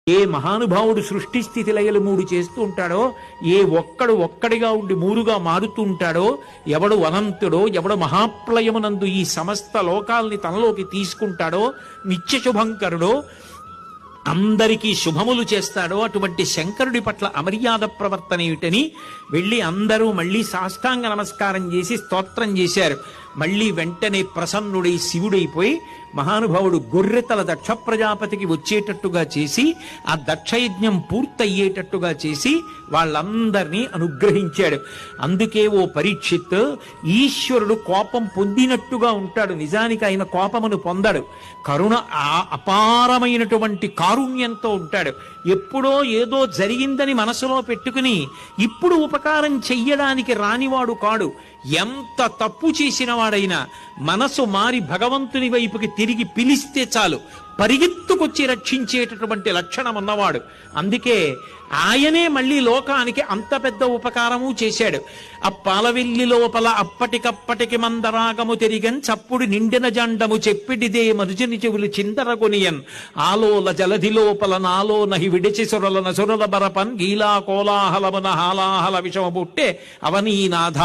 ఏ మహానుభావుడు సృష్టి స్థితి లయలు మూడు చేస్తూ ఉంటాడో, ఏ ఒక్కడిగా ఉండి మూరుగా మారుతూ ఉంటాడో, ఎవడు అనంతుడో, ఎవడు మహాప్రలయమునందు ఈ సమస్త లోకాల్ని తనలోకి తీసుకుంటాడో, నిత్య శుభంకరుడో, అందరికీ శుభములు చేస్తాడో అటువంటి శంకరుడి పట్ల అమర్యాద ప్రవర్తన ఏమిటని వెళ్ళి అందరూ మళ్ళీ సాష్టాంగ నమస్కారం చేసి స్తోత్రం చేశారు. మళ్ళీ వెంటనే ప్రసన్నుడై శివుడైపోయి మహానుభావుడు గొర్రెతల దక్ష ప్రజాపతికి వచ్చేటట్టుగా చేసి ఆ దక్షయజ్ఞం పూర్తయ్యేటట్టుగా చేసి వాళ్ళందరినీ అనుగ్రహించాడు. అందుకే ఓ పరీక్షిత్, ఈశ్వరుడు కోపం పొందినట్టుగా ఉంటాడు, నిజానికి ఆయన కోపమును పొందడు. కరుణ అపారమైనటువంటి కారుణ్యంతో ఉంటాడు. ఎప్పుడో ఏదో జరిగిందని మనసులో పెట్టుకుని ఇప్పుడు ఉపకారం చెయ్యడానికి రానివాడు కాడు. ఎంత తప్పు చేసిన వాడైనా మనసు మారి భగవంతుని వైపుకి తిరిగి పిలిస్తే చాలు పరిగెత్తుకొచ్చి రక్షించేటటువంటి లక్షణం ఉన్నవాడు. అందుకే ఆయనే మళ్ళీ లోకానికి అంత పెద్ద ఉపకారము చేశాడు. ఆ పాలవెల్లి లోపల అప్పటికప్పటికి మందరాగము తిరిగన్ చప్పుడు నిండిన జండము చెప్పిడిదే మరుజని చెవులు చిందరగొనియన్ ఆలోల జలధి లోపల నాలో నహి విడిచి సురలన సురల బరపన్ గీలా కోలాహలమున హాలాహల విషమ పుట్టే అవనీనాథ.